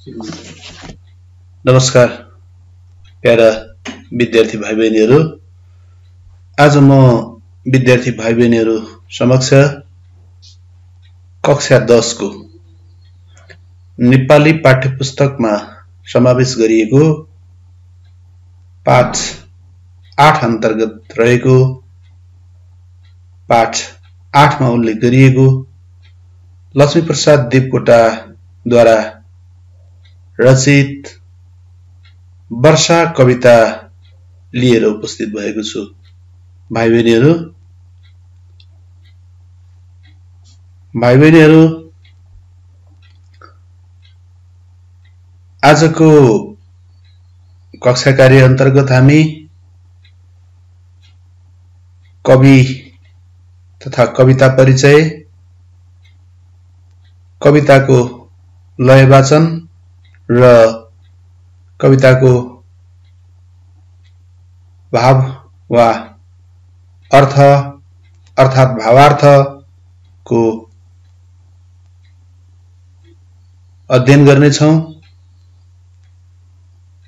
नमस्कार प्यारा विद्यार्थी भाइ बहिनीहरू। आज म विद्यार्थी भाइ बहिनीहरू समक्ष कक्षा 10 को नेपाली पाठ्यपुस्तकमा समावेश गरिएको पाठ 8 अन्तर्गत रहेको पाठ 8 मा उल्लेख गरिएको लक्ष्मीप्रसाद देवकोटाद्वारा रचित वर्षा कविता लिएर उपस्थित भएको छु। भाइ बहिनीहरू, आजको कक्षा कार्य अन्तर्गत हामी कवि तथा कविता परिचय, कविताको लय वाचन र कविताको भाव वा अर्थ अर्थात भावार्थ को अध्ययन गर्नेछौं।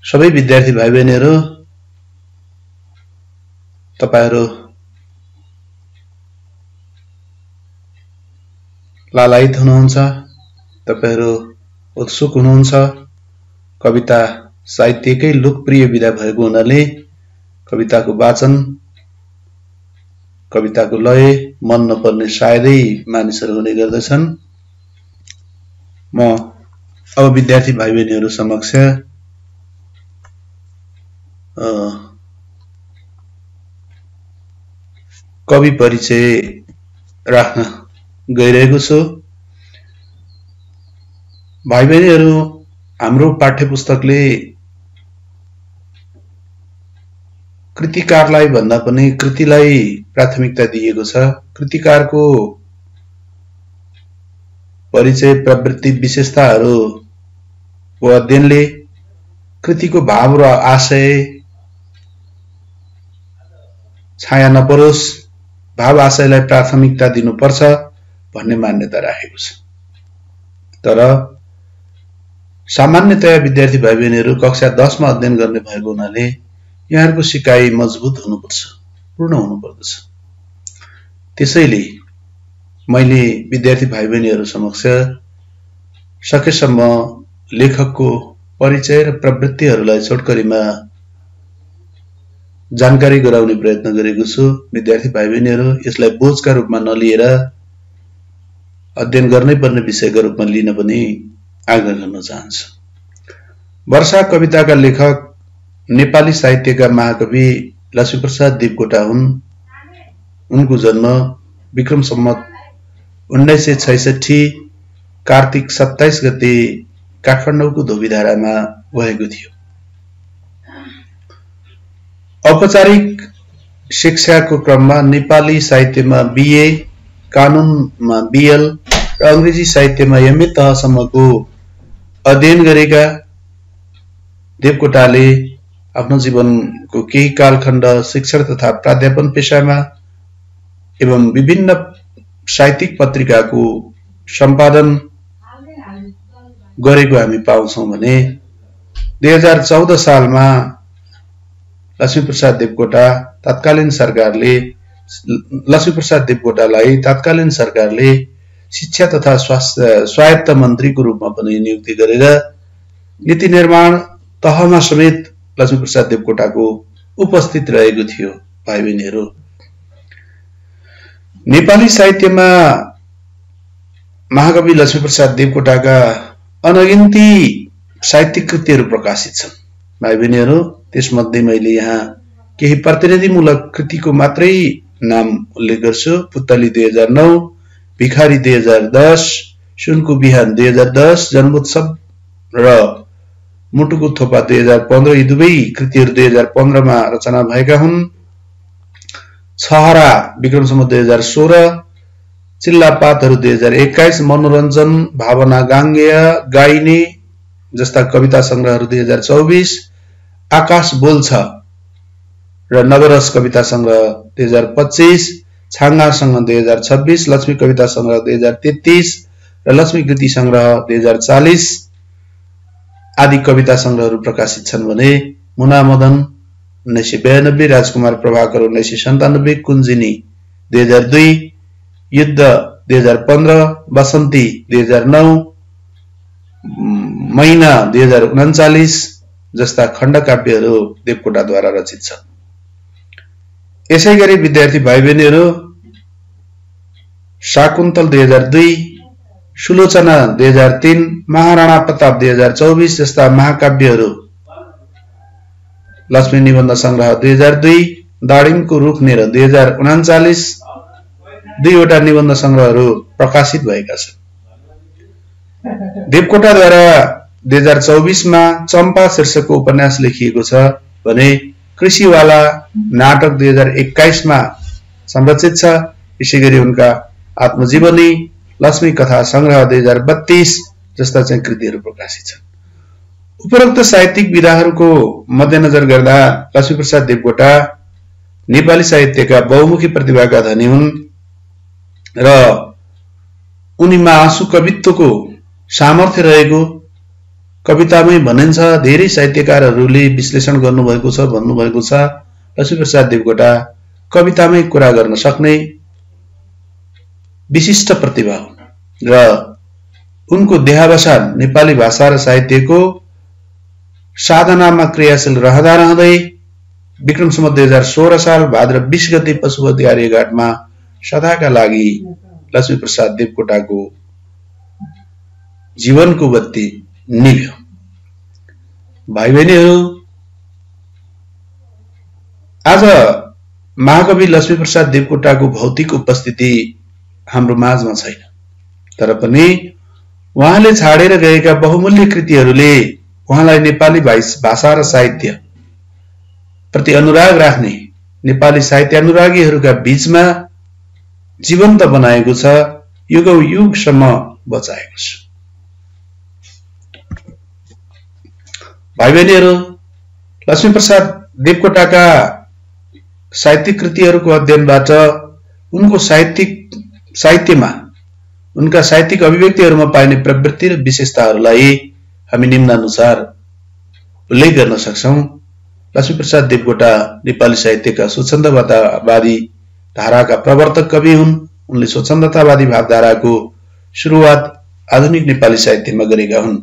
सबै विद्यार्थी भाइ बहिनीहरू, तपाईहरु लालायित हुनुहुन्छ, तपाईहरु उत्सुक हुनुहुन्छ। कविता साहित्यकै लोकप्रिय विधा भएको हुनाले कविताको वाचन, कविताको लय मन नपर्ने सायदै मानिसहरू हुने गर्दछन्। म अब विद्यार्थी भाइ बहिनीहरू समक्ष कवि परिचय राख्न गइरहेको छु। भाइ बहिनीहरू, हाम्रो पाठ्यपुस्तकले कृतिकारलाई भन्दा पनि कृतिलाई प्राथमिकता दिएको छ। कृतिकारको परिचय, प्रवृत्ति, विशेषताहरूको अध्ययनले कृतिको भाव र आशय छाया नपरोस्, भाव आशयलाई प्राथमिकता दिनुपर्छ भन्ने मान्यता राखेको छ। तर सामान्यतया विद्यार्थी भाइ बहिनीहरू कक्षा 10 मा अध्ययन गर्ने भएको हुनाले यहाँहरूको सिकाइ मजबुत हुनुपर्छ, पूर्ण हुनुपर्दछ। त्यसैले मैले विद्यार्थी भाइ बहिनीहरू समक्ष सकेसम्म लेखकको परिचय र प्रवृत्तिहरूलाई छोटकरीमा जानकारी गराउने प्रयत्न गरेको छु। विद्यार्थी भाइ बहिनीहरू, यसलाई बोझका रूपमा नलिएर अध्ययन गर्नै पर्ने विषयका रूपमा लिन पनि आग्रह गर्न चाहन्छु। वर्षा कविताका लेखक नेपाली साहित्यका महाकवि लक्ष्मीप्रसाद देवकोटा हुन्। उनको जन्म विक्रम सम्वत 1966 कार्तिक 27 गते काठमाडौँको धोबीधारामा भएको थियो। औपचारिक शिक्षाको क्रममा नेपाली साहित्यमा बीए, कानूनमा बीएल र अंग्रेजी साहित्यमा एमए तहसम्मको अध्ययन गरेका देवकोटाले आफ्नो जीवनको केही कालखण्ड शिक्षण तथा प्राध्यापन पेशामा एवं विभिन्न साहित्यिक पत्रिकाको सम्पादन गरेको हामी पाउँछौं भने 2014 सालमा लक्ष्मीप्रसाद देवकोटालाई तत्कालीन सरकारले शिक्षा तथा स्वायत्त मन्त्रीको रूपमा पनि नियुक्ति गरेर नीति निर्माण तहमा समेत लक्ष्मीप्रसाद देवकोटाको उपस्थित रहेको थियो। भाइ बहिनीहरू, नेपाली साहित्यमा महाकवि लक्ष्मीप्रसाद देवकोटाका अनगिन्ती साहित्यिक कृतिहरू प्रकाशित छन्। भाइ बहिनीहरू, त्यसमध्ये मैले यहाँ केही प्रतिनिधिमूलक कृतिको मात्रै नाम उल्लेख गर्छु। पुतली 2009, भिखारी 2010, सुनको बिहान 2010, जन्मोत्सव र मुटुको थोपा 2015, यी दुवै कृतिहरू 2015 मा रचना भएका हुन्। छहरा विक्रम सम्वत 2016, चिल्लापातहरू 2021, मनोरञ्जन, भावना गाङ्गेय, गाइने जस्ता कविता संग्रहहरू 2024, आकाश बोल्छ र नवरस कविता संग्रह 2025, छाङ्गासँग 2026, लक्ष्मी कविता संग्रह 2033 र लक्ष्मी कृति संग्रह 2040, आदि कविता संग्रहहरू प्रकाशित छन् भने मुना मदन 1992, राजकुमार प्रभाकर 1997, कुञ्जिनी 2002, युद्ध 2015, बसन्ती 2009, महिना 2039 जस्ता खण्डकाव्यहरू देवकोटाद्वारा रचित छन्। यसैगरी विद्यार्थी भाइ बहिनीहरू शाकुन्तल 2002, सुलोचना 2003, महाराणा प्रताप 2024 जस्ता महाकाव्यहरू, लक्ष्मी निबन्ध संग्रह 2002, दाडिमको रुखनेर 2039, 2 वटा निबन्ध संग्रहहरू प्रकाशित भएका छन्। देवकोटाद्वारा 2024 मा चम्पा शीर्षकको उपन्यास लेखिएको छ भने कृषिवाला नाटक 2021 मा संरचित छ। यसैगरी उनका आत्मजीवनी, लक्ष्मी कथा संग्रह 2032 जस्ता चाहिँ कृतिहरू प्रकाशित छन्। उपरोक्त साहित्यिक विधाहरूको मध्यनजर गर्दा लक्ष्मीप्रसाद देवकोटा नेपाली साहित्यका बहुमुखी प्रतिभाका धनी हुन् र उनीमा आँसु कवित्वको सामर्थ्य रहेको कवितामै भनिन्छ। धेरै साहित्यकारहरूले विश्लेषण गर्नुभएको छ, भन्नुभएको छ लक्ष्मीप्रसाद देवकोटा कवितामै कुरा गर्न सक्ने विशिष्ट प्रतिभा हुन् र उनको देहावसान नेपाली भाषा र साहित्यको साधनामा क्रियाशील रहँदै विक्रम सम्वत 2016 साल भाद्र 20 गते पशुपति आर्यघाटमा सदाका लागि लक्ष्मीप्रसाद देवकोटाको जीवनको बत्ती निभ्यो। भाइ बहिनीहरू, आज महाकवि लक्ष्मीप्रसाद देवकोटाको भौतिक उपस्थिति हाम्रो माझमा छैन, तर पनि उहाँले छाडेर गएका बहुमूल्य कृतिहरूले उहाँलाई नेपाली भाषा र साहित्य प्रति अनुराग राख्ने नेपाली साहित्यानुरागीहरूका बीचमा जीवन्त बनाएको छ, युगौं युगसम्म बचाएको छ। भाइ बहिनीहरू, लक्ष्मीप्रसाद देवकोटाका साहित्यिक कृतिहरूको अध्ययनबाट उनको साहित्यमा उनका साहित्यिक अभिव्यक्तिहरूमा पाइने प्रवृत्ति र विशेषताहरूलाई हामी निम्नानुसार उल्लेख गर्न सक्छौं। लक्ष्मीप्रसाद देवकोटा नेपाली साहित्यका स्वच्छन्दतावादी धाराका प्रवर्तक कवि हुन्। उनले स्वच्छन्दतावादी भावधाराको सुरुवात आधुनिक नेपाली साहित्यमा गरेका हुन्।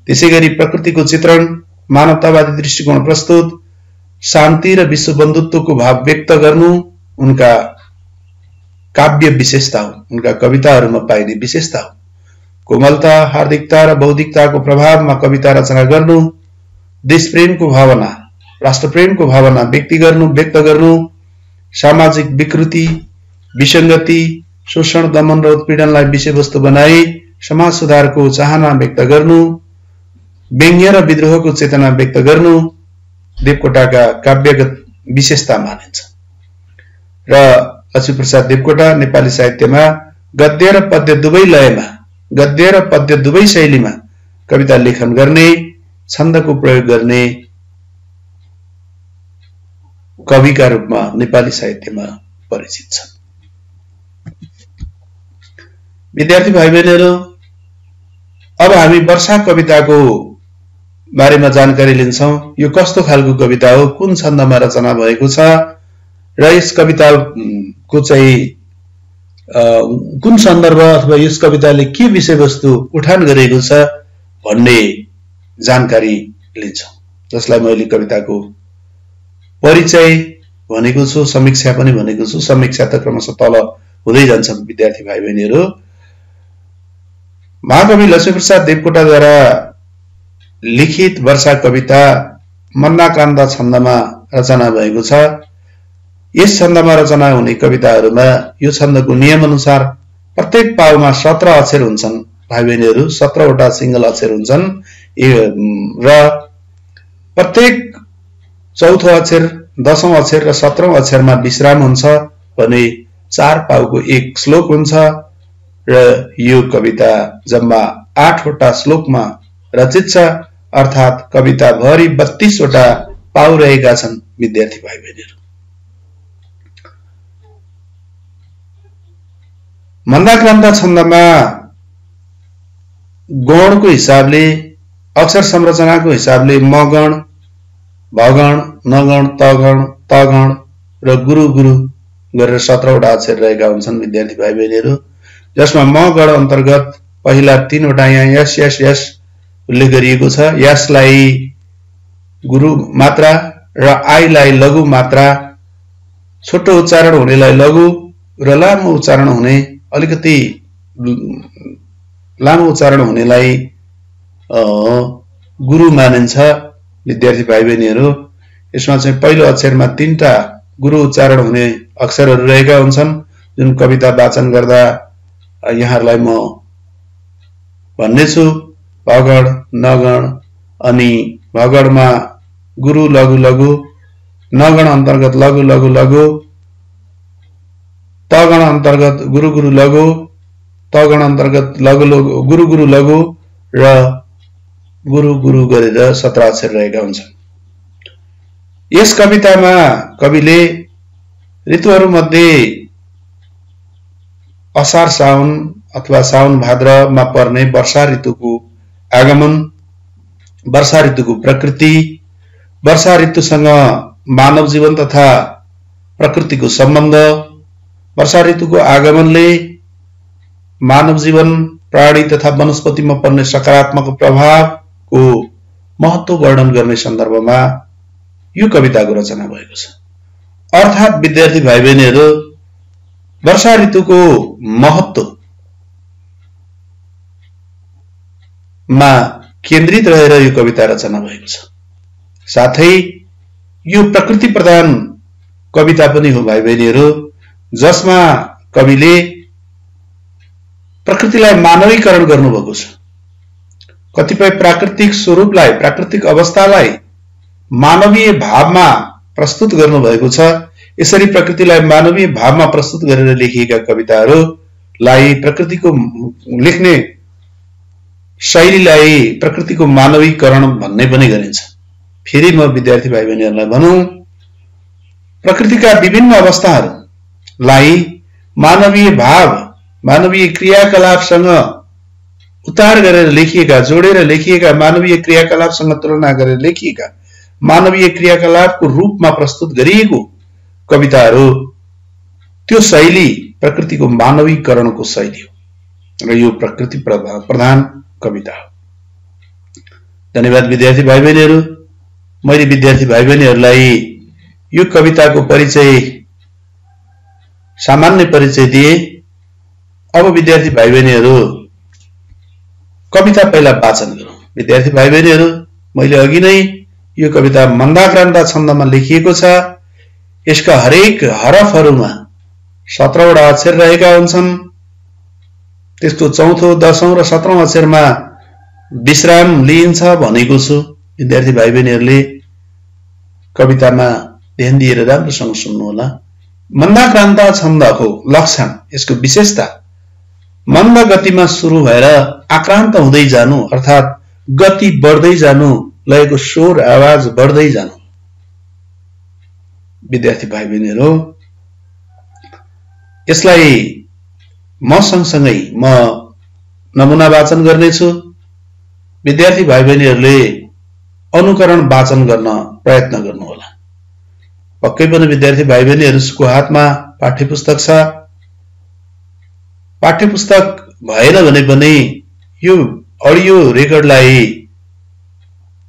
त्यसैगरी प्रकृतिको चित्रण, मानवतावादी दृष्टिकोण प्रस्तुत, शान्ति र विश्व बन्धुत्वको भाव व्यक्त गर्नु उनका काव्य विशेषता हुन्, उनका कविताहरूमा पाइने विशेषता हुन्। कोमलता, हार्दिकता र बौद्धिकताको प्रभावमा कविता रचना गर्नु, देशप्रेमको भावना, राष्ट्रप्रेमको भावना व्यक्त गर्नु, सामाजिक विकृति, विसंगति, शोषण, दमन र उत्पीडनलाई विषयवस्तु बनाई समाज सुधारको चाहना व्यक्त गर्नु, व्यङ्ग्य र विद्रोहको चेतना व्यक्त गर्नु देवकोटाका काव्यगत विशेषता मानिन्छ। र लक्ष्मीप्रसाद देवकोटा नेपाली साहित्यमा गद्य र पद्य दुवै शैलीमा कविता लेखन गर्ने, छन्दको प्रयोग गर्ने कविका रूपमा नेपाली साहित्यमा परिचित छन्। विद्यार्थी भाइ बहिनीहरू, अब हामी वर्षा कविताको बारेमा जानकारी लिन्छौं। यो कस्तो खालको कविता हो, कुन छन्दमा रचना भएको छ र यस कविताको चाहिँ कुन सन्दर्भ अथवा यस कविताले के विषयवस्तु उठान गरेको छ भन्ने जानकारी लिन्छौं, जसलाई मैले कविताको परिचय भनेको छु, समीक्षा पनि भनेको छु। समीक्षा त क्रमशः तल हुँदै जान्छ। विद्यार्थी भाइ बहिनीहरू, महाकवि लक्ष्मीप्रसाद देवकोटाद्वारा लिखित वर्षा कविता मन्दाक्रान्त छन्दमा रचना भएको छ। यस छन्दमा रचना हुने कविताहरूमा यो छन्दको नियम अनुसार प्रत्येक पाउमा 17 अक्षर हुन्छन्। भाइ बहिनीहरू, 17 वटा सिंगल अक्षर हुन्छन् र प्रत्येक चौथो अक्षर, 10औं अक्षर र 17औं अक्षरमा विश्राम हुन्छ भने 4 पाउको एक श्लोक हुन्छ र यो कविता जम्मा 8 वटा श्लोकमा रचित छ, अर्थात कविता भरि 32 वटा पाउ रहेका छन्। विद्यार्थी भाइ बहिनीहरू, मन्दाक्रान्त छन्दमा गौणको हिसाबले अक्षर संरचनाको हिसाबले मगण, भगण, नगण, तगण, तगण र गुरु गुरु गरेर 17 वटा अक्षर रहेका हुन्छन् विद्यार्थी भाइ बहिनीहरू, जसमा म गण अन्तर्गत पहिला 3 वटा यहाँ यस यस यस उल्लेख गरिएको छ। यसलाई गुरु मात्रा र आईलाई लघु मात्रा, छोटो उच्चारण हुनेलाई लघु र लामो उच्चारण हुने अलिकति लामो उच्चारण हुनेलाई गुरु मानिन्छ विद्यार्थी भाइ बहिनीहरू। यसमा चाहिँ पहिलो अक्षरमा 3टा गुरु उच्चारण हुने अक्षरहरू रहेका हुन्छन्, जुन कविता वाचन गर्दा यहाँहरूलाई म भन्नेछु। भगण, नगण, अनि भगणमा गुरु लघु लघु, नगण अन्तर्गत लघु लघु लघु, तगण अन्तर्गत गुरु गुरु लघु, तगण अन्तर्गत लघु लघु गुरु गुरु लघु र गुरु गुरु गरेर 17 अक्षर रहेका हुन्छन्। यस कवितामा कविले ऋतुहरूमध्ये असार साउन अथवा साउन भाद्रमा पर्ने वर्षा ऋतुको आगमन, वर्षा ऋतुको प्रकृति, वर्षा ऋतुसँग मानव जीवन तथा प्रकृतिको सम्बन्ध, वर्षा ऋतुको आगमनले मानव जीवन, प्राणी तथा वनस्पतिमा पर्ने सकारात्मक प्रभावको महत्त्व वर्णन गर्ने सन्दर्भमा यो कविताको रचना भएको छ। अर्थात् विद्यार्थी भाइ बहिनीहरू, वर्षा ऋतुको महत्त्वमा केन्द्रित रहेर यो कविता रचना भएको छ। साथै यो प्रकृति प्रधान कविता पनि हो भाइ बहिनीहरू, जसमा कविले प्रकृतिलाई मानवीकरण गर्नुभएको छ। कतिपय प्राकृतिक स्वरूपलाई, प्राकृतिक अवस्थालाई मानवीय भावमा प्रस्तुत गर्नुभएको छ। यसरी प्रकृतिलाई मानवीय भावमा प्रस्तुत गरेर लेखिएका कविताहरूलाई प्रकृतिको लेख्ने शैलीलाई प्रकृतिको मानवीकरण भन्ने पनि गरिन्छ। फेरि म विद्यार्थी भाइ बहिनीहरूलाई भनौं, प्रकृतिका विभिन्न अवस्थाहरूलाई मानवीय भाव, मानवीय क्रियाकलापसँग उतार गरेर लेखिएका, जोडेर लेखिएका, मानवीय क्रियाकलापसँग तुलना गरेर लेखिएका, मानवीय क्रियाकलापको रूपमा प्रस्तुत गरिएको कविताहरू, त्यो शैली प्रकृतिको मानवीकरणको शैली हो र यो प्रकृति प्रधान कविता हो। धन्यवाद विद्यार्थी भाइ बहिनीहरू। मैले विद्यार्थी भाइ बहिनीहरूलाई यो कविताको परिचय, सामान्य परिचय दिए। अब विद्यार्थी भाइ बहिनीहरू कविता पहिला वाचन गरौँ। विद्यार्थी भाइ बहिनीहरू, मैले अघि नै यो कविता मन्दाक्रान्ता छन्दमा लेखिएको छ। यसका हरेक हरफहरूमा 17 वटा अक्षर रहेका हुन्छन्। त्यसको चौथो, 10औं र 17औं अक्षरमा विश्राम लिइन्छ भनेको छु। विद्यार्थी भाइ बहिनीहरूले कवितामा ध्यान दिएर राम्रोसँग सुन्नुहोला। मन्दाक्रान्ता छन्दको लक्षण, यसको विशेषता, मन्द गतिमा सुरु भएर आक्रान्त हुँदै जानु, अर्थात् गति बढ्दै जानु, लयको स्वर आवाज बढ्दै जानु। विद्यार्थी भाइ बहिनीहरू, यसलाई म सँगसँगै म नमुना वाचन गर्नेछु। विद्यार्थी भाइ बहिनीहरूले अनुकरण वाचन गर्न प्रयत्न गर्नुहोला। पक्कै पनि विद्यार्थी भाइ बहिनीहरूको हातमा पाठ्यपुस्तक छ। पाठ्यपुस्तक भएन भने पनि यो अडियो रेकर्डलाई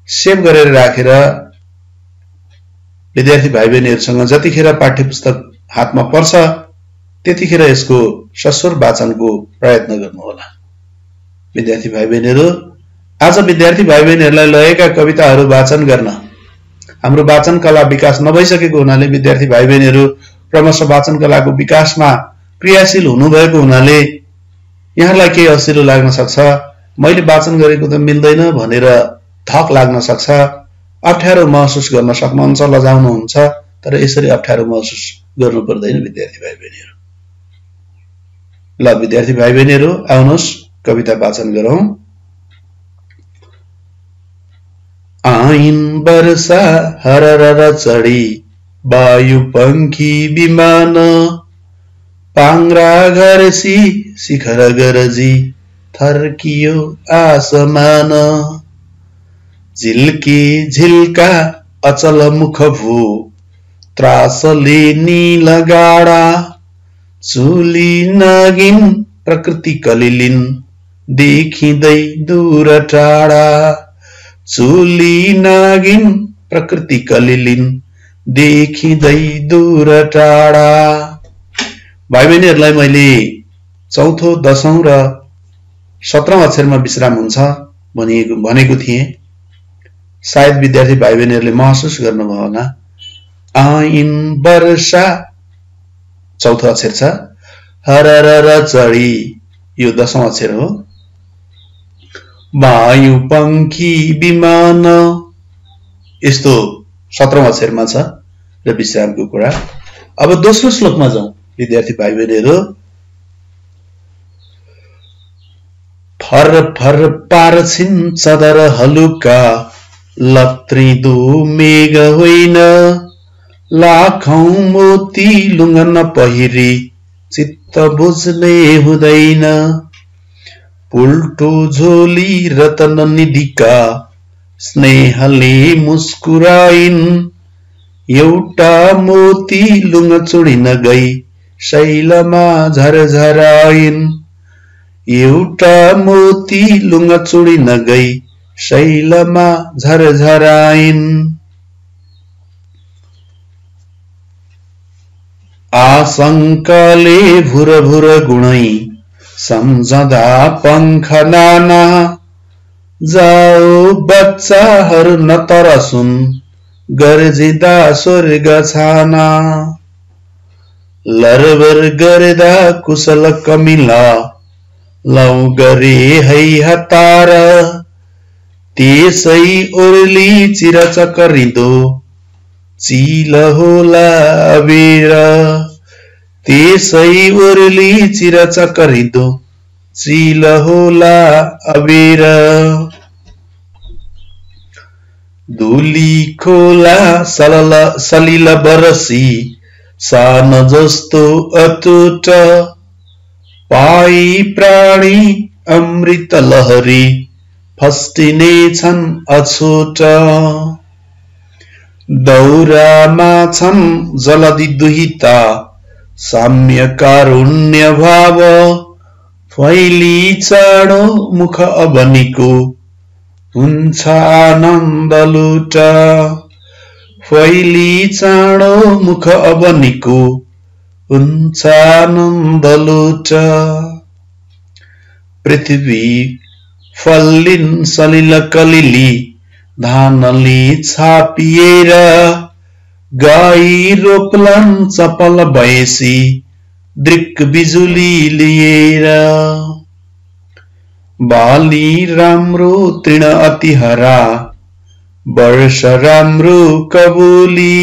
सेभ गरेर राखेर विद्यार्थी भाइ बहिनीहरूसँग जतिखेर पाठ्यपुस्तक हातमा पर्छ त्यतिखेर यसको सस्वर वाचनको प्रयत्न गर्नुहोला। विद्यार्थी भाइ बहिनीहरू, आज विद्यार्थी भाइ बहिनीहरूलाई लगेका कविताहरू वाचन गर्न हाम्रो वाचन कला विकास नभइसकेको हुनाले विद्यार्थी भाइ बहिनीहरू क्रमशः वाचन कलाको विकासमा क्रियाशील हुनुभएको हुनाले यहाँलाई केही असिलो लाग्न सक्छ। मैले वाचन गरेको त मिल्दैन भनेर थक लाग्न सक्छ, अप्ठ्यारो महसुस गर्न सक्नुहुन्छ, लजाउनुहुन्छ। तर यसरी अप्ठ्यारो महसुस गर्नु पर्दैन विद्यार्थी भाइ बहिनीहरू। ल विद्यार्थी भाइ बहिनीहरू, आउनुहोस् कविता वाचन गरौँ। आइन वर्षा हरर चढी वायु पंखी विमान, पाङ्रा घरसी शिखर गरजी थर्कियो आसमान। झिल्की झिल्का अचल मुख भू त्रासले नील गाडा चुली नगिन प्रकृति कलिलिन देखिँदै दूर टाढा चुली नागिन प्रकृति कलिलिन देखिँदै दूर टाढा। भाइ बहिनीहरूलाई मैले चौथो, दशौं र 17औं अक्षरमा विश्राम हुन्छ भनेको थिएँ। सायद विद्यार्थी भाइ बहिनीहरूले महसुस गर्नुभयो होला। आइन वर्षा चौथो अक्षर छ, हररर चढी यो 10औं अक्षर हो। वायु पंखी विमान यस्तो 17औं अक्षरमा छ र विश्रामको कुरा। अब दोस्रो श्लोकमा जाउँ विद्यार्थी भाइ बहिनीहरू। फर फर पार्छिन् चदर हलुका लत्रिदो मेघ होइन लाखौं मोती लुङ्गन पहिरी चित्त बुझ्ने हुँदैन पुल्टो झोली रतन निधिका स्नेहले मुस्कुराइन् एउटा मोती लुङ्ग चुडिन गई शैलमा झरझराइन् एउटा मोती लुङ्ग चुडिन गई शैलमा झरझराइन्। आशंकाले भुर भुर गुणै सम्झदा पंख नाना जाओ बच्चाहरू नतरसुन् गर्जिदा स्वर्ग छाना लरबर गर्दा कुशल कमिला लौ गरे है हतार त्यसै ओर्ली चिरचकरिदो चिल होला अबेर त्यसै ओर्ली चिरचकरिदो चिल होला अबेर। धुली खोला सलिल बरसी सान जस्तो अटुट पाई प्राणी अमृत लहरी फस्टिने छन् अछुट दौरामा छन् जलदि दुहिता साम्य कारुण्य भाव फैली चाँडो मुख अबनिको हुन्छ आनन्द लुट फैली चाँडो मुख अबनिको हुन्छ आनन्द लुट। पृथ्वी फल्लिन् सलिल कलिली धानले छापिएर गाई रोप्लान् चपल भैंसी दृक बिजुली लिएर बाली राम्रो तृण अति हरा वर्ष राम्रो कबुली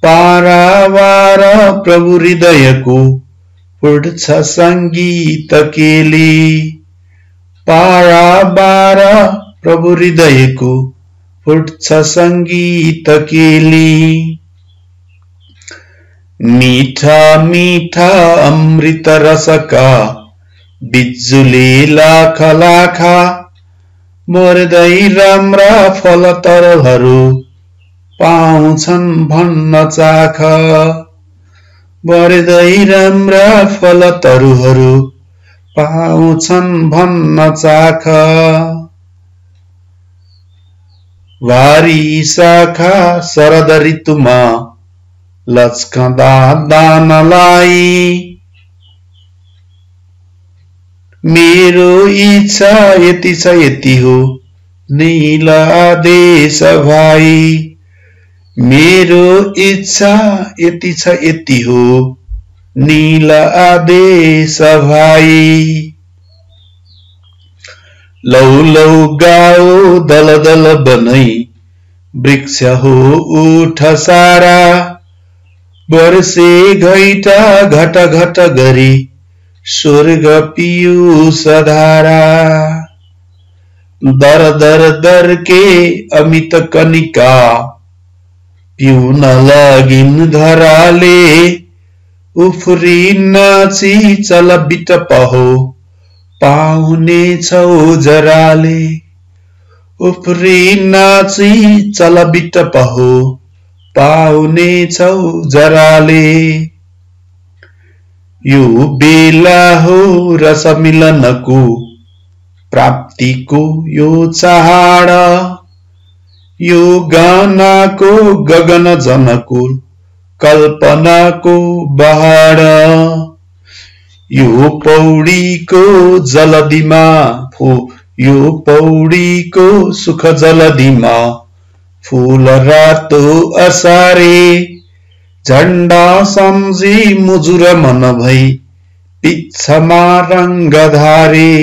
पारावार प्रभु हृदयको फुट्छ संगीत केली पारावार प्रभु हृदयको फुट्छ संगीत केली। मीठा मीठा अमृत रसका बिजुली लाख लाखा मर्दै राम्रा फलतरहरू पाउँछन् भन्न चाख मर्दै राम्रा फलतरुहरू पाउँछन् भन्न चाख। वारी शाखा शरद ऋतुमा लचकदा दानलाई मेरो इच्छा यति छ यति हो नील आदेश भाइ मेरो इच्छा यति छ यति हो नील आदेश भाइ। लौ लौ गाओ दल दल बनै वृक्ष हो उठ सारा वर्षे घैटा घट घट गरी स्वर्ग पीयूष धारा दर दर दर के अमित कनिका पिउन लगिन् धराले उफ्री नाची चल बिटप हो पाउने छौ जराले उफ्री नाची चल बिटप हो पाउने छौ जराले यो बेला हो रस मिलनको प्राप्तिको यो चाड यो गानाको गगन जनको कल्पनाको बहाड यो पौडीको जलदीमा यो पौडीको सुख जलदीमा फूल रातो असारे झण्डा सम्झी मुजुर मन भई पिच्छमा रंग धारे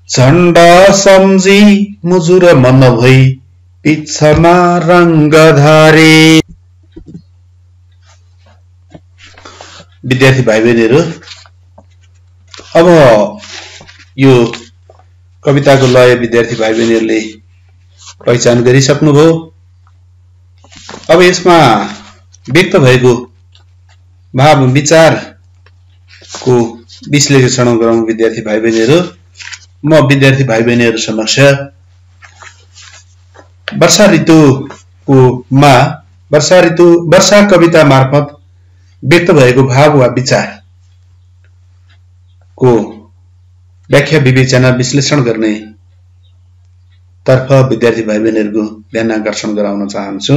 झण्डा सम्झी मुजुर मन भई पिच्छमा रंग धारे। विद्यार्थी भाइ बहिनीहरु, अब यो कविताको लय विद्यार्थी भाइ बहिनीहरुले पहिचान गरिसक्नुभयो। अब यसमा व्यक्त भएको भाव विचारको विश्लेषण गरौँ विद्यार्थी भाइ बहिनीहरु। म विद्यार्थी भाइ बहिनीहरु समक्ष वर्षा कविता मार्फत व्यक्त भएको भाव वा विचार को व्याख्या विवेचना विश्लेषण गर्ने तर्फ विद्यार्थी भाइ बहिनीहरुको ध्यान आकर्षण गराउन चाहन्छु।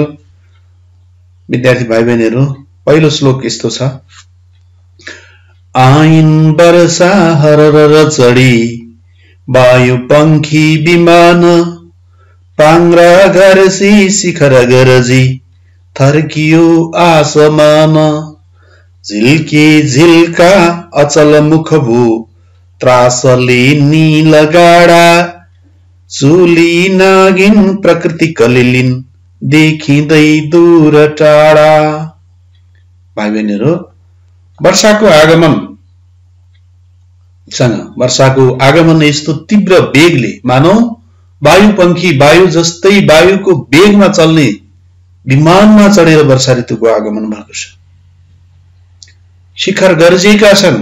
विद्यार्थी भाइ बहिनीहरु, पहिलो श्लोक यस्तो छ। आइन वर्षा हरर चढी वायु पंखी विमान पाङ्रा घरसी शिखर गरजी थर्कियो आसमान झिल्के झिल्का अचल मुख भू त्रासले नील गाडा चुली नागिन प्रकृति कलिलिन देखिँदै दूर टाढा। भाइ बहिनीहरु, वर्षाको आगमन यस्तो तीव्र वेगले मानौ वायु पंखी वायु जस्तै वायुको वेगमा चल्ने विमानमा चढेर वर्षा ऋतुको आगमन भएको छ। शिखर गर्जेका छन्।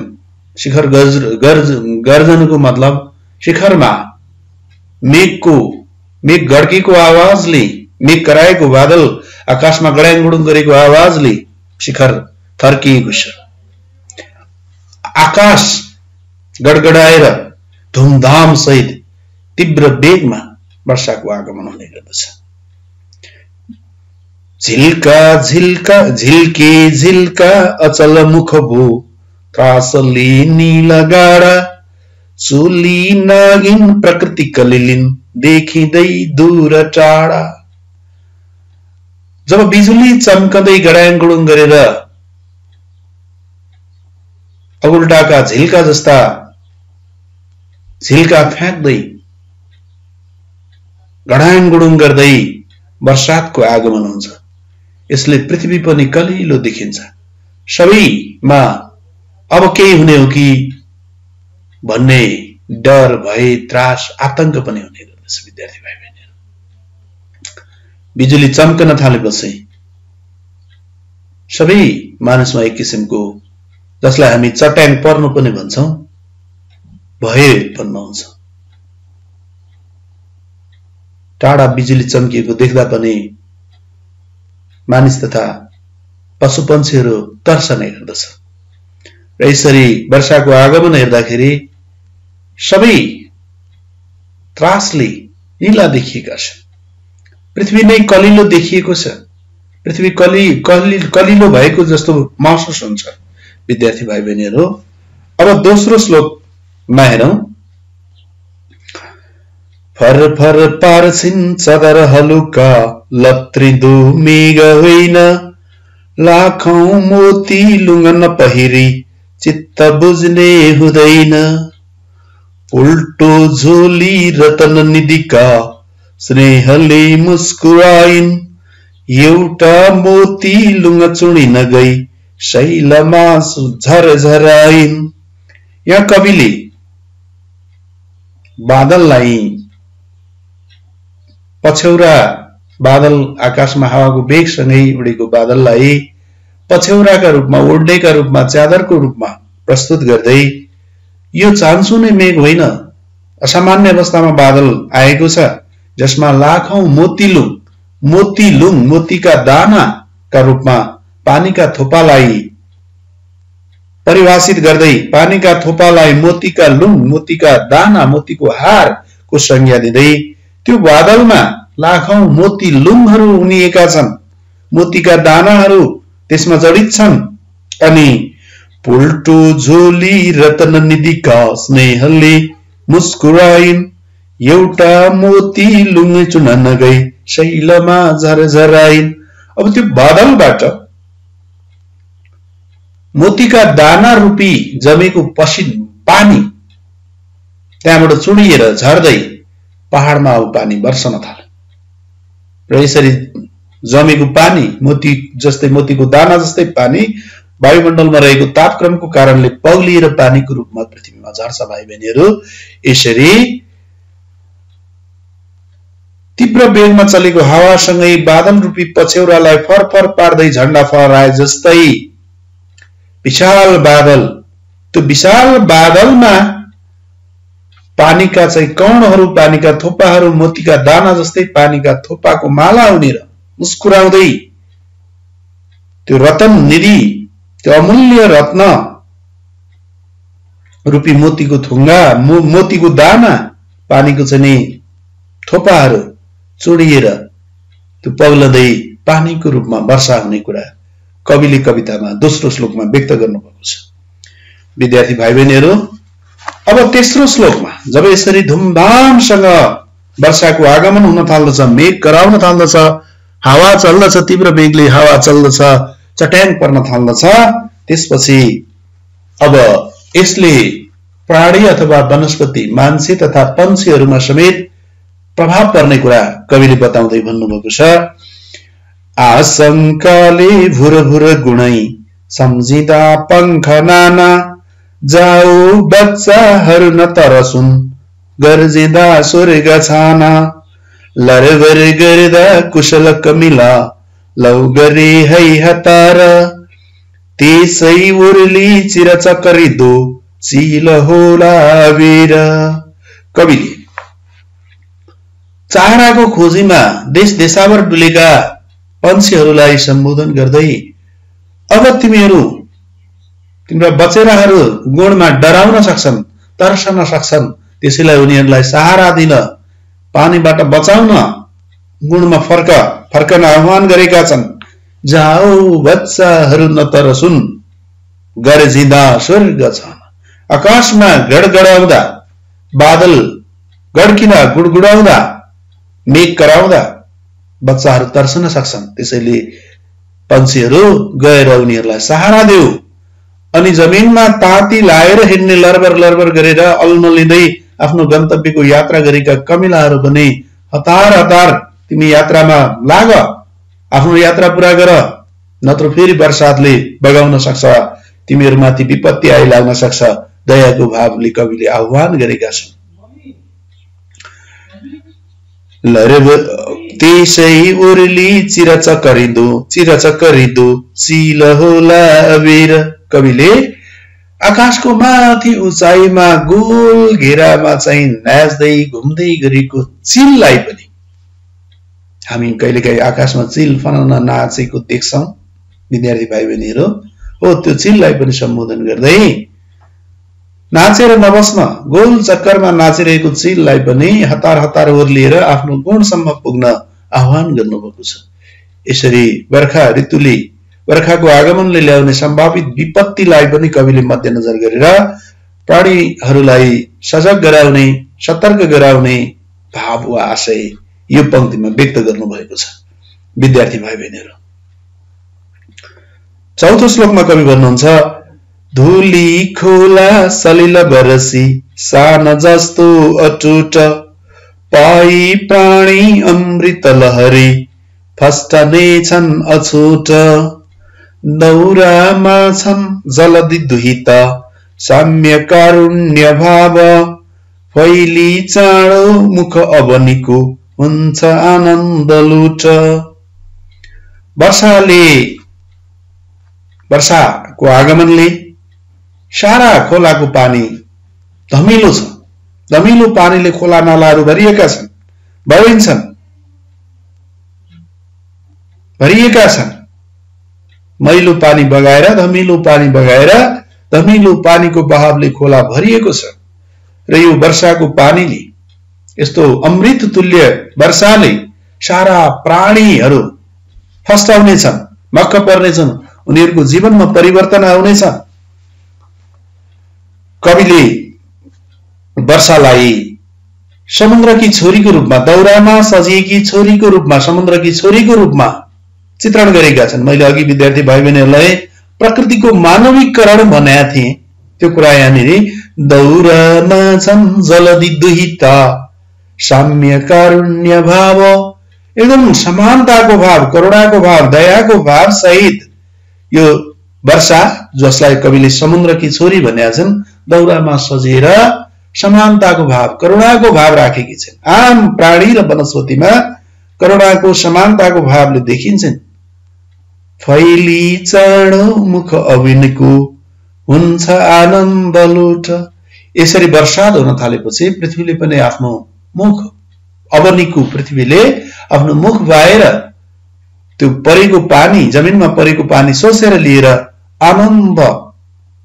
शिखर गर्जनको मतलब शिखरमा मेघ गड्केको आवाजले, मेघ कराएको बादल आकाशमा गड्याङगुडुङ गरेको आवाजले शिखर थर्किएको छ। आकाश गडगडाएर धुमधाम सहित तीव्र वेगमा वर्षाको आगमन हुने गर्दछ। झिल्का झिल्का झिल्के झिल्का अचल मुख भू त्रासले नील गाडा चुली नागिन प्रकृति कलिलिन देखिँदै दूर टाढा। जब बिजुली चम्कदै गडाङगुडुङ गरेर अगुल्टाका झिल्का जस्ता झिल्का फ्याँक्दै गडाङगुडुङ गर्दै वर्षातको आगमन हुन्छ। यसले पृथ्वी पनि कलिलो देखिन्छ। सबैमा अब केही हुने हो कि भन्ने डर, भय, त्रास, आतंक पनि हुने गर्दछ। विद्यार्थी भाइ बहिनीहरु, बिजुली चम्कन थालेपछि सबै मानिसमा एक किसिमको, जसलाई हामी चट्याङ पर्नु पनि भन्छौं, भय उत्पन्न हुन्छ। टाढा बिजुली चम्किएको देख्दा पनि मानिस तथा पशुपन्छीहरू तर्सने गर्दछ। र यसरी वर्षाको आगमन हेर्दाखेरि सबै त्रासले नीला देखिएका छन्। पृथ्वी नै कलिलो देखिएको छ। पृथ्वी कलिलो भएको जस्तो महसुस हुन्छ। विद्यार्थी भाइ बहिनीहरु, अब दोस्रो श्लोकमा हेरौं। फर फर पार्छिन् चदर हलुका लत्रिदो मेघ होइन लाखौं मोती लुङ्गन पहिरी चित्त बुझ्ने हुँदैन। उल्टो झोली रतन निधिका स्नेहले मुस्कुराइन् एउटा मोती लुङ्ग चुडिन गई शैलमा झरझराइन्। यहाँ कविले बादललाई, पछ्यौरा बादल आकाशमा हावाको वेगसँगै उडेको बादललाई पछ्यौराका रूपमा, ओढ्नेका रूपमा, च्यादरको रूपमा प्रस्तुत गर्दै यो चान्सुने मेघ होइन, असामान्य अवस्थामा बादल आएको छ, जसमा लाखौं मोतीलुङ मोतीका दानाका रूपमा पानीका थोपालाई परिभाषित गर्दै पानीका थोपालाई मोतीका लुङ, मोतीका दाना, मोतीको हारको संज्ञा दिँदै त्यो बादलमा लाखौं मोतीलुङहरू उनिएका छन्, मोतीका दानाहरू त्यसमा जडित छन्। अनि पुल्टो झोली रतन निधिका स्नेहले मुस्कुराइन्, एउटा मोती लुङ चुनन गई शैलमा झरझराइन्। अब त्यो बादलबाट मोतीका दाना रूपी जमेको पानी त्यहाँबाट चुडिएर झर्दै पहाडमा अब पानी बर्सन थाल्यो र यसरी जमेको पानी मोती जस्तै, मोतीको दाना जस्तै पानी वायुमण्डलमा रहेको तापक्रमको कारणले पग्लिएर पानीको रूपमा पृथ्वीमा झर्छ। भाइ बहिनीहरू, यसरी तीव्र वेगमा चलेको हावासँगै बादल रूपी पछ्यौरालाई फरफर पार्दै झण्डा फहराए जस्तै विशाल बादल, त्यो विशाल बादलमा पानीका चाहिँ कणहरू, पानीका थोपाहरू मोतीका दाना जस्तै पानीका थोपाको माला उनेर मुस्कुराउँदै त्यो रतन निधि, त्यो अमूल्य रत्न रूपी मोतीको थुङ्गा, मोतीको दाना, पानीको चाहिँ थोपाहरू चुडिएर त्यो पग्लदै पानीको रूपमा वर्षा हुने कुरा कविले कवितामा दोस्रो श्लोकमा व्यक्त गर्नुभएको छ। विद्यार्थी भाइ बहिनीहरू, अब तेस्रो श्लोकमा जब यसरी धुमधामसँग वर्षाको आगमन हुन थाल्दछ, मेघ कराउन थाल्दछ, हावा चल्दछ, तीव्र वेगले हावा चल्दछ, चट्याङ पर्न थाल्दछ, त्यसपछि अब यसले प्राणी अथवा वनस्पति, मान्छे तथा पन्छीहरूमा समेत प्रभाव पर्ने कुरा कविले बताउँदै भन्नुभएको छ। आशंकाले भुर भुर गुणै सम्झिँदा पंख नाना, जाऊ बच्चाहरू न तरसुन् गर्जिँदा स्वर्ग छाना, लरबर गर्दा कुशल कमिला लौ गरे है हतार, त्यसै उर्ली चिरचकरिदो चिल होला वीर। कविले चाराको खोजीमा देश देशावर डुलेका पन्छीहरूलाई सम्बोधन गर्दै अब तिम्रा बचेराहरू गुणमा डराउन सक्छन्, तर्सन सक्छन्, त्यसैलाई उनीहरूलाई सहारा दिन, पानीबाट बचाउन गुणमा फर्कन आह्वान गरेका छन्। जाऊ बच्चाहरू न तरसुन् गर्जिँदा स्वर्ग छन्। आकाशमा गडगडाउँदा, बादल गड्किन गुडगुडाउँदा, मेघ कराउँदा बच्चाहरू तर्सन सक्छन्, त्यसैले पन्छीहरू गएर उनीहरूलाई सहारा देऊ। अनि जमिनमा ताती लाएर हिँड्ने, लरबर लरबर गरेर अल्मलिँदै आफ्नो गन्तव्यको यात्रा गरेका कमिलाहरू भने हतार हतार तिमी यात्रामा लाग, आफ्नो यात्रा पूरा गर, नत्र फेरि बर्सातले बगाउन सक्छ, तिमीहरूमाथि विपत्ति आइलाग्न सक्छ। दयाको भावले कविले आह्वान गरेका छन्। त्यसै उर्ली चिरचकरिदो चिल होला वीर। कविले आकाशको माथि उचाइमा गोल घेरामा चाहिँ नाच्दै घुम्दै गरेको चिललाई पनि, हामी कहिलेकाहीँ आकाशमा चिल फनाउन नाचेको देख्छौं विद्यार्थी भाइ बहिनीहरू, हो त्यो चिललाई पनि सम्बोधन गर्दै नाचेर नबस्न, गोल चक्करमा नाचिरहेको चिललाई पनि हतार हतार ओर्लिएर आफ्नो गुणसम्म पुग्न आह्वान गर्नुभएको छ। यसरी बर्खा ऋतुले, बर्खाको आगमनले ल्याउने सम्भावित विपत्तिलाई पनि कविले मध्यनजर गरेर प्राणीहरूलाई सजग गराउने, सतर्क गराउने भाव वा आशय यो पंक्तिमा व्यक्त गर्नुभएको छ। विद्यार्थी भाइ बहिनीहरू, चौथो श्लोकमा कवि भन्नुहुन्छ, धुली खोला सलिल बरसी सान जस्तो अटुट, पाई प्राणी अमृत लहरी फस्टने छन् अछुट, दौरामा छन् जलदि दुहित साम्य कारुण्य भाव, फैली चाँडो मुख अवनीको हुन्छ आनन्द लुट। वर्षाको आगमनले सारा खोलाको पानी धमिलो छ, धमिलो पानीले खोला नालाहरू भरिएका छन्, भरिएका छन्। मैलो पानी बगाएर धमिलो पानी बगाएर धमिलो पानीको बहावले खोला भरिएको छ। र यो वर्षाको पानीले, यस्तो अमृत तुल्य वर्षाले सारा प्राणीहरू फस्टाउनेछन्, मक्क पर्नेछन्, उनीहरूको जीवनमा परिवर्तन आउनेछ। कविले वर्षालाई समुद्रकी छोरीको रूपमा, दौरामा सजिएकी छोरीको रूपमा, समुद्रकी छोरीको रूपमा चित्रण गरेका छन्। मैले अघि विद्यार्थी भाइ बहिनीहरूलाई प्रकृतिको मानवीकरण भनेका थिएँ, त्यो कुरा यहाँनिर दौरामा छन् जलदि दुहिता साम्य कारुण्य भाव, एकदम समानताको भाव, करुणाको भाव, दयाको भाव सहित यो वर्षा, जसलाई कविले समुद्रकी छोरी भनेका छन्, दौरामा सजेर समानताको भाव, करुणाको भाव राखेकी छन्। आम प्राणी र वनस्पतिमा करुणाको समानताको भावले देखिन्छन्। फैली चाँडो मुख अविनको हुन्छ आनन्द लुट। यसरी वर्षाद हुन थालेपछि पृथ्वीले पनि आफ्नो मुख, अवनीको पृथ्वीले आफ्नो मुख बाहिर त्यो परेको पानी, जमिनमा परेको पानी सोसेर लिएर आनन्द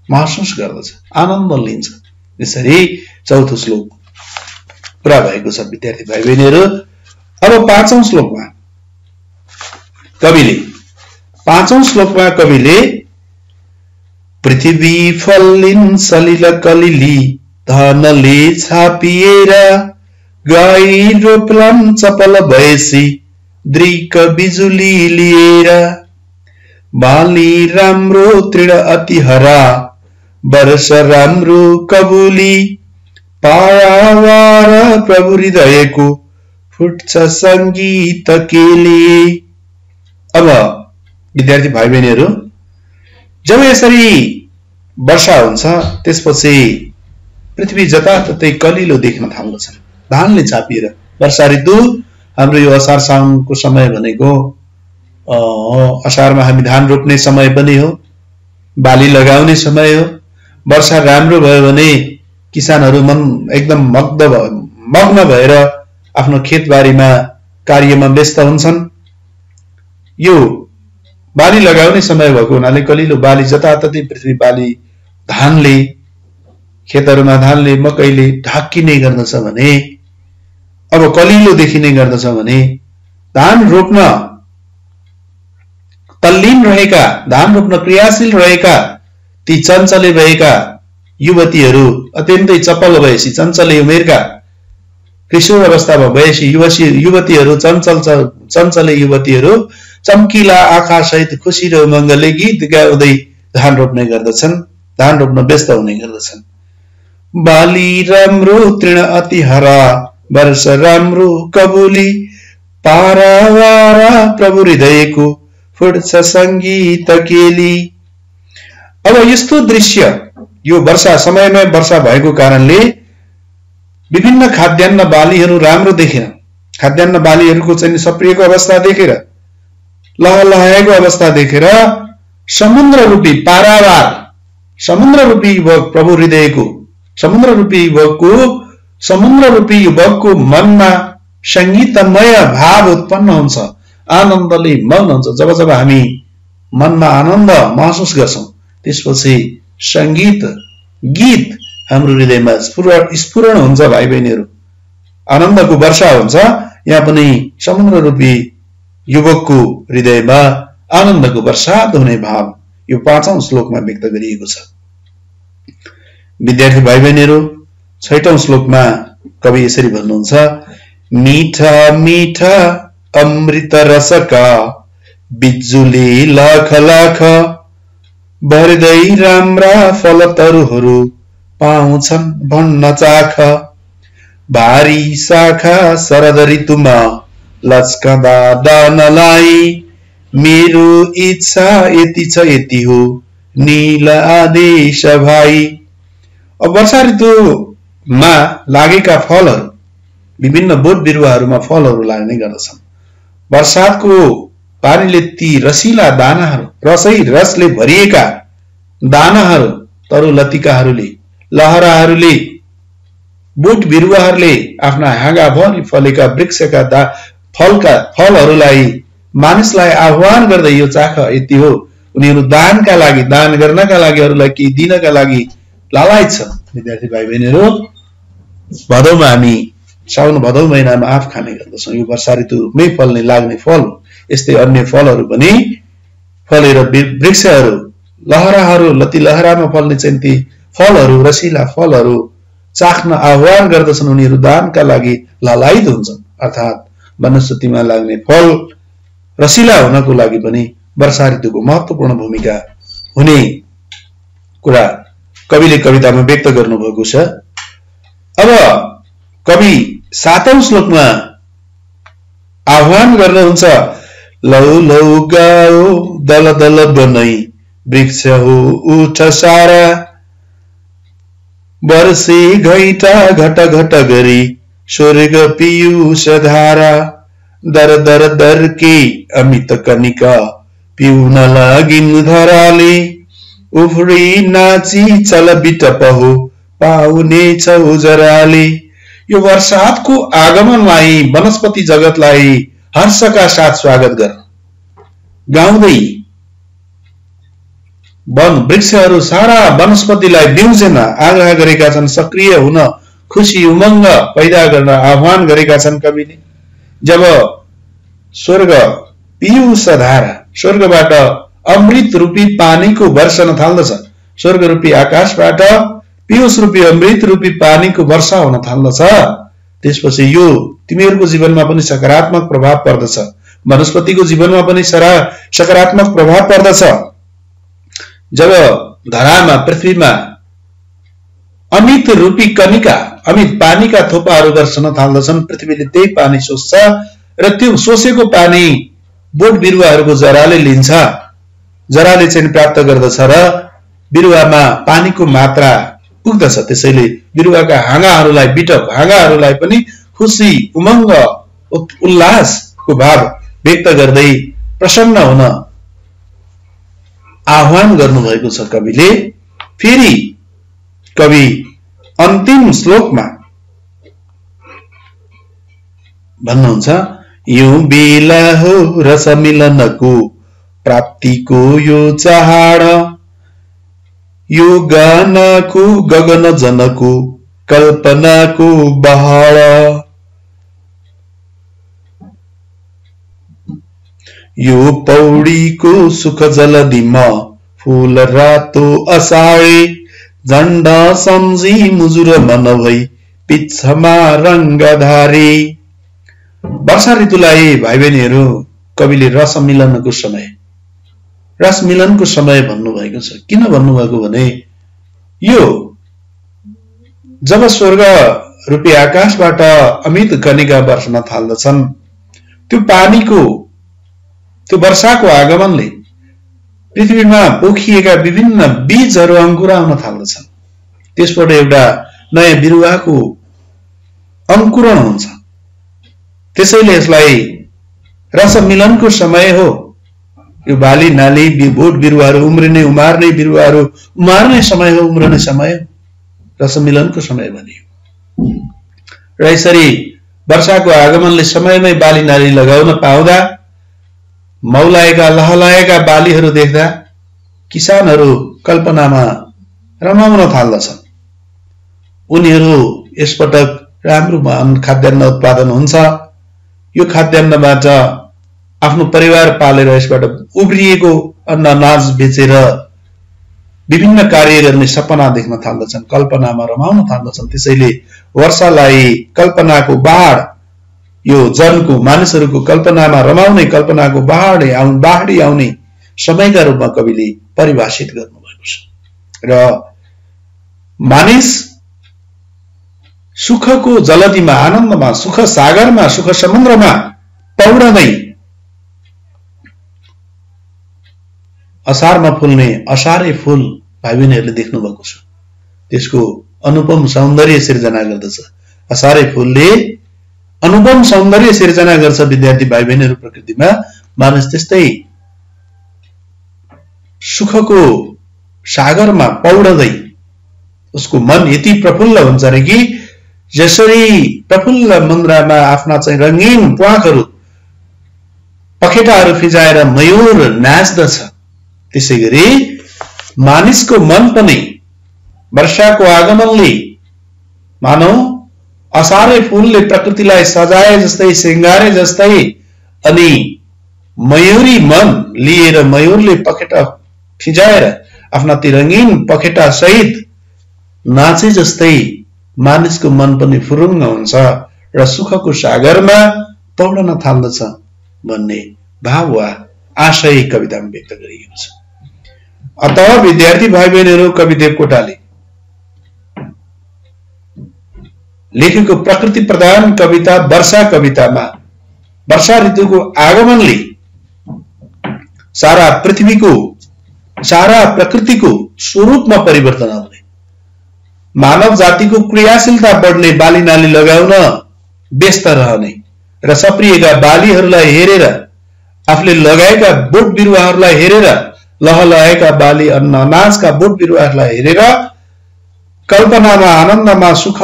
महसुस गर्दछ, आनन्द लिन्छ। यसरी चौथो श्लोक पुरा भएको छ विद्यार्थी भाइ बहिनीहरू। अब पाँचौं श्लोकमा कविले पृथ्वी फल्लिन सलिल कलिली धनले छापिएर गाई रोप्लान् चपल भएसी दृक बिजुली लिएर बाली राम्रो तृण अति हरा वर्ष राम्रो कबुली पारावार प्रभु हृदयको फुट्छ संगीत केली। अब विद्यार्थी भाइ बहिनीहरू, जब यसरी वर्षा हुन्छ त्यसपछि पृथ्वी जताततै कलिलो देख्न थाल्दछ, धानले छापिएर। वर्षा ऋतु हाम्रो यो असार साउनको समय भनेको असारमा हामी धान रोप्ने समय पनि हो, बाली लगाउने समय हो। वर्षा राम्रो भयो भने किसानहरू एकदम मग्न भएर आफ्नो खेतबारीमा कार्यमा व्यस्त हुन्छन्। यो बाली लगाउने समय भएको हुनाले कलिलो बाली जताततै पृथ्वी बाली धानले, खेतहरूमा धानले, मकैले ढाकिने गर्दछ भने, अब कलिलो देखिने गर्दछ भने धान रोप्न तल्लीन रहेका, धान रोप्न क्रियाशील रहेका ती चञ्चले भएका युवतीहरू, अत्यन्तै चपल भएपछि चञ्चले उमेरका किशोर अवस्थामा भएपछि युवतीहरू, चञ्चले युवतीहरू चम्किला आँखा सहित खुसी र उमङ्गले गीत गाउँदै धान रोप्ने गर्दछन्, धान रोप्न व्यस्त हुने गर्दछन्। बाली राम्रो तृण अति हरा वर्ष राम्रो कबुली पारावारा प्रभु हृदयको फुट्छ संगीत केली। अब यस्तो दृश्य, यो वर्षा समयमा वर्षा भएको कारणले विभिन्न खाद्यान्न बालीहरू राम्रो देखेर, खाद्यान्न बालीहरूको चाहिँ सप्रिएको अवस्था देखेर, लहलहाएको अवस्था देखेर समुद्र रूपी पारावार, समुद्र रूपी युवक प्रभु हृदयको, समुद्र रूपी युवकको मनमा संगीतमय भाव उत्पन्न हुन्छ, आनन्दले मग्न हुन्छ। जब जब हामी मनमा आनन्द महसुस गर्छौं त्यसपछि संगीत, गीत हाम्रो हृदयमा स्फुरण हुन्छ। भाइ बहिनीहरू, आनन्दको वर्षा हुन्छ। यहाँ पनि समुद्र रूपी युवकको हृदयमा आनन्दको वर्षात हुने भाव यो पाँचौं श्लोकमा व्यक्त गरिएको छ। विद्यार्थी भाइ बहिनीहरू, छैटौं श्लोकमा कवि यसरी भन्नुहुन्छ, मीठा मीठा अमृत रसका बिजुली लाख लाख भर्दै राम्रा फलतरुहरू पाउँछन् भन्न चाख भारी शाखा शरद ऋतुमा लस्कँदा दानलाई मेरो इच्छा यति छ यति हो नील आदेश भाइ। अब वर्षा ऋतुमा लागेका फलहरू, विभिन्न बोट बिरुवाहरूमा फलहरू लाग्ने गर्दछन्। वर्षाको पानीले ती रसिला दानाहरू, रसले भरिएका दानाहरू, तरुलतिकाहरूले, लहराहरूले बोट बिरुवाहरूले आफ्ना हाँगाभरि फलेका वृक्षका फलहरूलाई मानिसलाई आह्वान गर्दै यो चाख यति हो, उनीहरू दानका लागि, दान गर्नका लागि, अरूलाई केही दिनका लागि लालायत छन्। विद्यार्थी भाइ बहिनीहरू, भदौमा हामी साउन भदौ महिनामा आँप खाने गर्दछौँ। यो वर्षा ऋतुमै फल्ने लाग्ने फल हो। यस्तै अन्य फलहरू पनि फलेर वृक्षहरू, लहराहरू, लती लहरामा फल्ने चाहिँ ती फलहरू, रसिला फलहरू चाख्न आह्वान गर्दछन्। उनीहरू दानका लागि लालायित हुन्छन्। अर्थात् वनस्पतिमा लाग्ने फल रसिला हुनको लागि पनि वर्षा ऋतुको महत्त्वपूर्ण भूमिका हुने कुरा कविले कवितामा व्यक्त गर्नुभएको छ। अब कवि 7औं श्लोकमा आह्वान गर्नुहुन्छ, लौ लौ गाओ दल दल बनै वृक्ष हो उठ सारा, वर्षे घैटा घट घट गरी स्वर्ग पीयूष धारा, दर दर दर के अमित कनिका पिउन लागिन् धराले, उफ्री नाची चल बिटप हो पाउने छौ जराले। यो वर्षातको आगमनलाई, वनस्पति जगतलाई हर्षका साथ स्वागत गर। गाउँदै वन वृक्षहरू सारा वनस्पतिलाई बिउजेमा आग्रह गरेका छन्, सक्रिय हुन, खुशी उमङ्ग पैदा गर्न आह्वान गरेका छन् कविले। जब स्वर्ग पीयूष धारा, स्वर्गबाट अमृत रूपी पानीको वर्षन थाल्दछ, स्वर्ग रूपी आकाशबाट पीयूष रूपी अमृत रूपी पानीको वर्षा हुन थाल्दछ, त्यसपछि यो तिमीहरूको जीवनमा पनि सकारात्मक प्रभाव पर्दछ, वनस्पतिको जीवनमा पनि सकारात्मक प्रभाव पर्दछ। जब धरामा, पृथ्वीमा अमित रूपी कनिका, अमित पानीका थोपाहरू वर्षन थाल्दछन्, पृथ्वीले त्यही पानी सोच्छ र त्यो सोचेको पानी बोट बिरुवाहरूको जराले लिन्छ, जराले चाहिँ प्राप्त गर्दछ र बिरुवामा पानीको मात्रा पुग्दछ। त्यसैले बिरुवाका हाँगाहरूलाई, बिटप हाँगाहरूलाई पनि खुशी उमङ्ग उल्लासको भाव व्यक्त गर्दै प्रसन्न हुन आह्वान गर्नुभएको छ कविले। फेरि कवि अन्तिम श्लोकमा भन्नुहुन्छ, यो बेला हो रस मिलनको प्राप्तिको यो चाड, यो गानको गगन जनको कल्पनाको बहाड, यो पौडीको सुख जलदिमा फूल रातो असाळे, झण्डा सम्झी मुजुर मन भई पिच्छमा रंगधारी। वर्षा ऋतुलाई भाइ बहिनीहरू कविले रस मिलनको समय, रस मिलनको समय भन्नुभएको छ। किन भन्नुभएको भने यो जब स्वर्ग रूपी आकाशबाट अमित कनिका वर्षन थाल्दछन्, त्यो पानीको, त्यो वर्षाको आगमनले पृथ्वीमा पोखिएका विभिन्न बीजहरू अंकुराउन थाल्दछन्। त्यसबाट एउटा नयाँ बिरुवाको अंकुरण हुन्छ। त्यसैले यसलाई रस मिलनको समय हो। यो बाली नाली बोट बिरुवाहरू उम्रिने, उमार्ने बिरुवाहरू उमार्ने समय हो, उम्रने समय हो, रस मिलनको समय भनियो। र यसरी वर्षाको आगमनले समयमै बाली नाली लगाउन पाउँदा, मौलाएका लहलाएका बालीहरू देख्दा किसानहरू कल्पनामा रमाउन थाल्दछन्। उनीहरू यसपटक राम्रो खाद्यान्न उत्पादन हुन्छ, यो खाद्यान्नबाट आफ्नो परिवार पालेर यसबाट उब्रिएको अन्न अनाज बेचेर विभिन्न कार्य गर्ने सपना देख्न थाल्दछन्, कल्पनामा रमाउन थाल्दछन्। त्यसैले वर्षालाई कल्पनाको बाढ, यो जनको मानिसहरूको कल्पनामा रमाउने, कल्पनाको बाढी आउने समयका रूपमा कविले परिभाषित गर्नुभएको छ। र मानिस सुखको जलधिमा, आनन्दमा, सुख सागरमा, सुख समुद्रमा पौडदै असारमा फुल्ने असारे फूल भाइ बहिनीहरूले देख्नु भएको छ। त्यसको अनुपम सौन्दर्य सिर्जना गर्दछ। असारे फूलले अनुपम सौन्दर्य सिर्जना गर्छ विद्यार्थी भाइ बहिनीहरू प्रकृतिमा। मानिस त्यस्तै सुखको सागरमा पौडदै उसको मन यति प्रफुल्ल हुन्छ रे कि जसरी प्रफुल्ल मुन्द्रामा आफ्ना चाहिँ रंगीन प्वाखहरू पखेटाहरू फिजाएर मयूर नाच्दछ, त्यसैगरी मानिसको मन पनि वर्षाको आगमनले मानौ असारे फूलले प्रकृतिलाई सजाए जस्तै सिंगारे जस्तै अनि मयूरी मन लिएर मयूरले पखेटा फिजाएर आफ्ना ती रंगीन पखेटा सहित नाचे जस्तै मानिसको मन पनि फुरुङ्ग हुन्छ र सुखको सागरमा पौडन थाल्दछ भन्ने भाव वा आशय कवितामा व्यक्त गरिएको छ। अतः विद्यार्थी भाइ बहिनीहरू, कवि देवकोटाले लेखेको प्रकृति प्रधान कविता वर्षा कवितामा वर्षा ऋतुको आगमनले सारा पृथ्वीको, सारा प्रकृतिको स्वरूपमा परिवर्तन आउने, मानव जातिको क्रियाशीलता बढ्ने, बाली नाली लगाउन व्यस्त रहने र सप्रिएका बालीहरूलाई हेरेर, आफूले लगाएका बोट बिरुवाहरूलाई हेरेर, लहलहेका बाली अन्न अनाजका बोट बिरुवाहरूलाई हेरेर कल्पनामा, आनन्दमा, सुख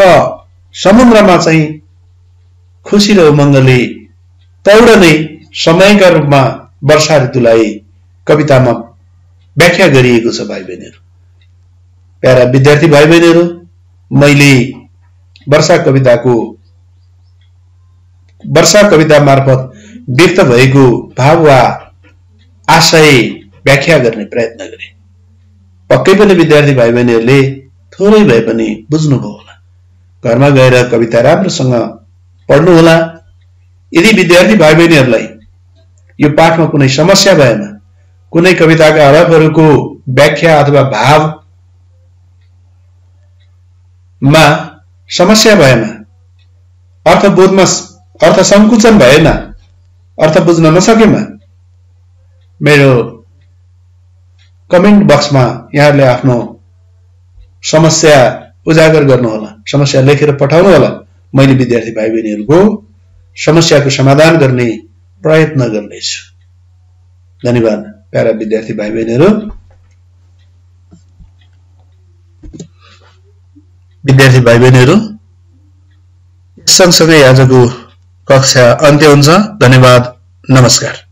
समुद्रमा चाहिँ खुशी र उमङ्गले तौडने समयका रूपमा वर्षा ऋतुलाई कवितामा व्याख्या गरिएको छ। भाइ बहिनीहरू, प्यारा विद्यार्थी भाइ बहिनीहरू, मैले वर्षा कविता मार्फत व्यक्त भएको भाव वा आशय व्याख्या गर्ने प्रयत्न गरे। पक्कै पनि विद्यार्थी भाइ बहिनीहरूले थोरै भए पनि बुझ्नुभयो होला। घरमा गएर कविता राम्रोसँग पढ्नु होला। यदि विद्यार्थी भाइ बहिनीहरूलाई यो पाठमा कुनै समस्या भएमा, कुनै कविताका हरफहरूको व्याख्या अथवा भावमा समस्या भएमा, अर्थबोधमा अर्थ संकुचन भएन, अर्थ बुझ्न नसकेमा मेरो कमेन्ट बक्समा यहाँहरूले आफ्नो समस्या उजागर गर्नुहोला, समस्या लेखेर पठाउनु होला। मैले विद्यार्थी भाइ बहिनीहरूको समस्याको समाधान गर्ने प्रयत्न गर्नेछु। धन्यवाद प्यारा विद्यार्थी भाइ बहिनीहरू। विद्यार्थी भाइ बहिनीहरू, सँगसँगै आजको कक्षा अन्त्य हुन्छ। धन्यवाद, नमस्कार।